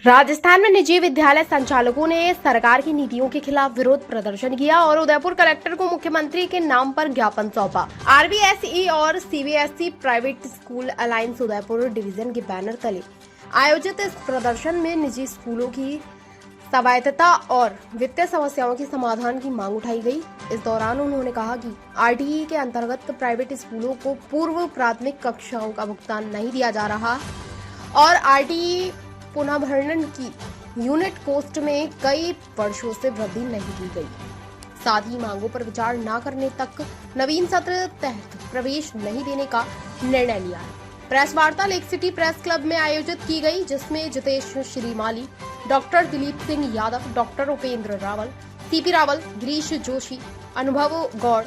राजस्थान में निजी विद्यालय संचालकों ने सरकार की नीतियों के खिलाफ विरोध प्रदर्शन किया और उदयपुर कलेक्टर को मुख्यमंत्री के नाम पर ज्ञापन सौंपा। आरबीएसई और CBSE private school alliance Udaipur division के बैनर तले आयोजित इस प्रदर्शन में निजी स्कूलों की स्वायत्तता और वित्तीय समस्याओं के समाधान की मांग उठाई गई। इस दौरान उन्होंने कहा कि आरटीई के अंतर्गत प्राइवेट स्कूलों को पूर्व प्राथमिक कक्षाओं का भुगतान नहीं दिया जा रहा और आरटीई पुनः भरण की यूनिट कॉस्ट में कई वर्षों से वृद्धि नहीं की गई। साथ ही मांगों पर विचार न करने तक नवीन सत्र तहत प्रवेश नहीं देने का निर्णय लिया है। प्रेस वार्ता लेक सिटी प्रेस क्लब में आयोजित की गई, जिसमें Jitesh Shrimali, doctor Dilip Singh Yadav, doctor Upendra Rawal, CP Rawal, Girish Joshi, अनुभव गौड़,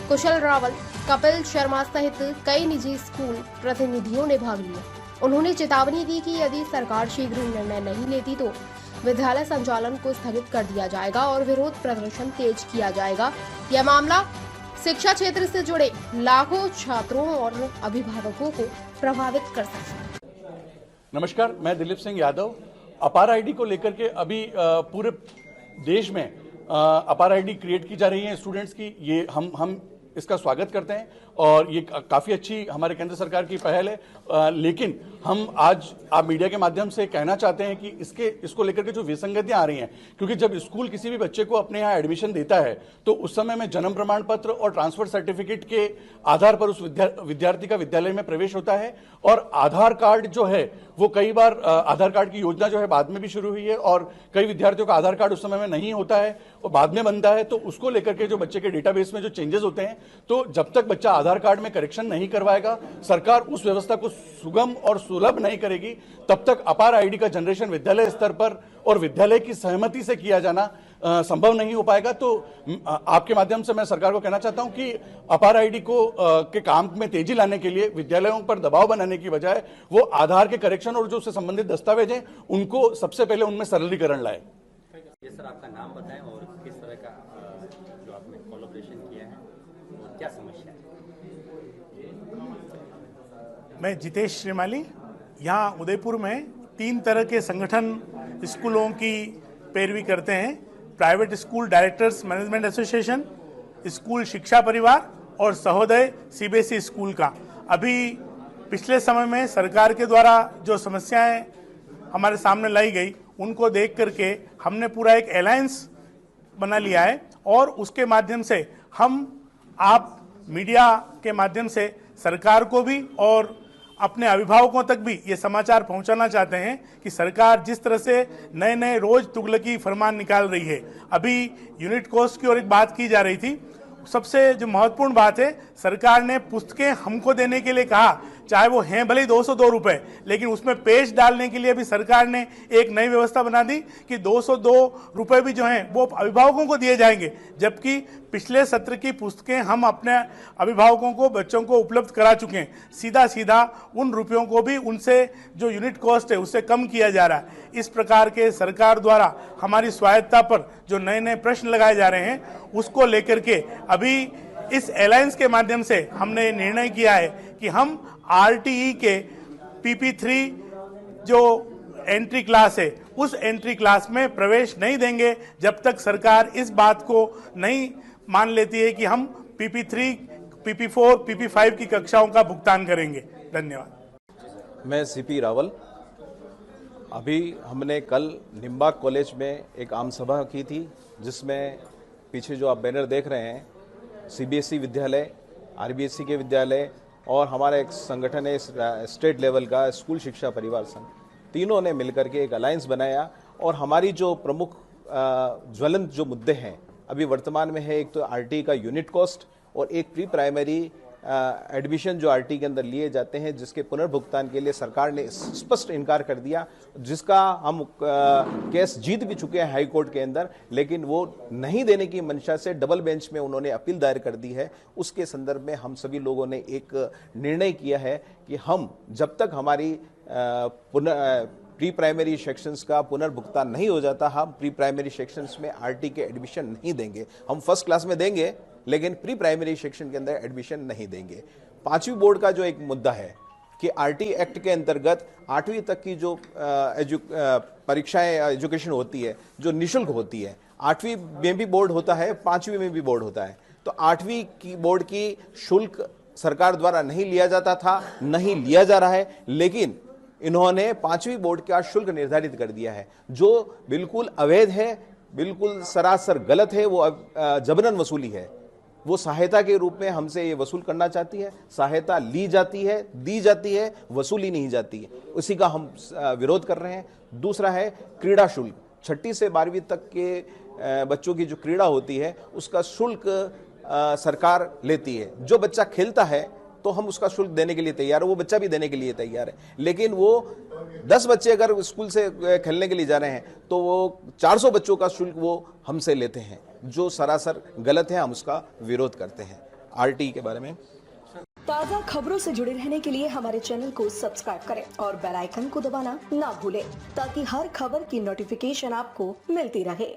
कुशल रावल, कपिल शर्मा सहित कई निजी स्कूल प्रतिनिधियों ने भाग लिया। उन्होंने चेतावनी दी कि यदि सरकार शीघ्र निर्णय नहीं लेती तो विद्यालय संचालन को स्थगित कर दिया जाएगा और विरोध प्रदर्शन तेज किया जाएगा। यह मामला शिक्षा क्षेत्र से जुड़े लाखों छात्रों और अभिभावकों को प्रभावित कर सकता है। नमस्कार, मैं दिलीप सिंह यादव। अपार आईडी को लेकर के अभी पूरे देश में अपार आईडी क्रिएट की जा रही है स्टूडेंट्स की। ये हम इसका स्वागत करते हैं और ये काफ़ी अच्छी हमारे केंद्र सरकार की पहल है। लेकिन हम आज आप मीडिया के माध्यम से कहना चाहते हैं कि इसको लेकर के जो विसंगतियां आ रही हैं, क्योंकि जब स्कूल किसी भी बच्चे को अपने यहाँ एडमिशन देता है तो उस समय में जन्म प्रमाण पत्र और ट्रांसफर सर्टिफिकेट के आधार पर उस विद्यार्थी का विद्यालय में प्रवेश होता है। और आधार कार्ड जो है वो कई बार आधार कार्ड की योजना जो है बाद में भी शुरू हुई है और कई विद्यार्थियों का आधार कार्ड उस समय में नहीं होता है और बाद में बनता है। तो उसको लेकर के जो बच्चे के डेटाबेस में जो चेंजेस होते हैं, तो जब तक बच्चा आधार कार्ड में करेक्शन नहीं करवाएगा, सरकार उस व्यवस्था को सुगम और सुलभ नहीं करेगी, तब तक अपार आईडी का जनरेशन विद्यालय स्तर पर और विद्यालय की सहमति से किया जाना संभव नहीं हो पाएगा। तो आपके माध्यम से मैं सरकार को कहना चाहता हूं कि अपार आईडी को के काम में तेजी लाने के लिए विद्यालयों पर दबाव बनाने की बजाय वो आधार के करेक्शन और जो उससे संबंधित दस्तावेज हैं उनको सबसे पहले उनमें सरलीकरण लाए। ये सर, आपका नाम बताएं और किस तरह का जो आपने कोलैबोरेशन किया है और क्या समस्या है? मैं जितेश श्रीमाली, यहाँ उदयपुर में 3 तरह के संगठन स्कूलों की पैरवी करते हैं। Private school directors management association, school शिक्षा परिवार और सहोदय सीबीएसई स्कूल का। अभी पिछले समय में सरकार के द्वारा जो समस्याएं हमारे सामने लाई गई उनको देख करके हमने पूरा एक अलायंस बना लिया है और उसके माध्यम से हम आप मीडिया के माध्यम से सरकार को भी और अपने अभिभावकों तक भी ये समाचार पहुंचाना चाहते हैं कि सरकार जिस तरह से नए नए रोज तुगलकी फरमान निकाल रही है। अभी यूनिट कॉस्ट की और एक बात की जा रही थी। सबसे जो महत्वपूर्ण बात है, सरकार ने पुस्तकें हमको देने के लिए कहा, चाहे वो हैं भले ही 202 रुपए, लेकिन उसमें पेज डालने के लिए भी सरकार ने एक नई व्यवस्था बना दी कि 202 रुपए भी जो हैं वो अभिभावकों को दिए जाएंगे, जबकि पिछले सत्र की पुस्तकें हम अपने अभिभावकों को, बच्चों को उपलब्ध करा चुके हैं। सीधा सीधा उन रुपयों को भी उनसे जो यूनिट कॉस्ट है उससे कम किया जा रहा है। इस प्रकार के सरकार द्वारा हमारी स्वायत्तता पर जो नए नए प्रश्न लगाए जा रहे हैं उसको लेकर के अभी इस अलायंस के माध्यम से हमने निर्णय किया है कि हम आरटीई के PP3 जो एंट्री क्लास है उस एंट्री क्लास में प्रवेश नहीं देंगे जब तक सरकार इस बात को नहीं मान लेती है कि हम PP3, PP4, PP5 की कक्षाओं का भुगतान करेंगे। धन्यवाद। मैं सीपी रावल। अभी हमने कल निम्बाक कॉलेज में एक आम सभा की थी, जिसमें पीछे जो आप बैनर देख रहे हैं, सीबीएसई विद्यालय, आरबीएसई के विद्यालय और हमारा एक संगठन है स्टेट लेवल का स्कूल शिक्षा परिवार संघ, तीनों ने मिलकर के एक अलायंस बनाया। और हमारी जो प्रमुख ज्वलंत जो मुद्दे हैं अभी वर्तमान में है, एक तो आरटी का यूनिट कॉस्ट और एक प्री प्राइमरी एडमिशन जो आरटी के अंदर लिए जाते हैं, जिसके पुनर्भुगतान के लिए सरकार ने स्पष्ट इनकार कर दिया, जिसका हम केस जीत भी चुके हैं हाई कोर्ट के अंदर, लेकिन वो नहीं देने की मंशा से डबल बेंच में उन्होंने अपील दायर कर दी है। उसके संदर्भ में हम सभी लोगों ने एक निर्णय किया है कि हम जब तक हमारी प्री प्राइमरी सेक्शंस का पुनर्भुगतान नहीं हो जाता, हम प्री प्राइमरी सेक्शंस में आरटी के एडमिशन नहीं देंगे। हम फर्स्ट क्लास में देंगे लेकिन प्री प्राइमरी सेक्शन के अंदर एडमिशन नहीं देंगे। 5वीं बोर्ड का जो एक मुद्दा है कि आरटी एक्ट के अंतर्गत 8वीं तक की जो परीक्षाएं एजुकेशन होती है जो निशुल्क होती है, 8वीं में भी बोर्ड होता है, 5वीं में भी बोर्ड होता है, तो 8वीं की बोर्ड की शुल्क सरकार द्वारा नहीं लिया जाता था, नहीं लिया जा रहा है, लेकिन इन्होंने 5वीं बोर्ड का शुल्क निर्धारित कर दिया है जो बिल्कुल अवैध है, बिल्कुल सरासर गलत है। वो जबरन वसूली है। वो सहायता के रूप में हमसे ये वसूल करना चाहती है। सहायता ली जाती है, दी जाती है, वसूली नहीं जाती है। उसी का हम विरोध कर रहे हैं। दूसरा है क्रीड़ा शुल्क। 6ठी से 12वीं तक के बच्चों की जो क्रीड़ा होती है उसका शुल्क सरकार लेती है। जो बच्चा खेलता है तो हम उसका शुल्क देने के लिए तैयार है, वो बच्चा भी देने के लिए तैयार है, लेकिन वो 10 बच्चे अगर स्कूल से खेलने के लिए जा रहे हैं तो वो 400 बच्चों का शुल्क वो हमसे लेते हैं, जो सरासर गलत है। हम उसका विरोध करते हैं। आरटी के बारे में ताज़ा खबरों से जुड़े रहने के लिए हमारे चैनल को सब्सक्राइब करें और बेल आइकन को दबाना ना भूलें ताकि हर खबर की नोटिफिकेशन आपको मिलती रहे।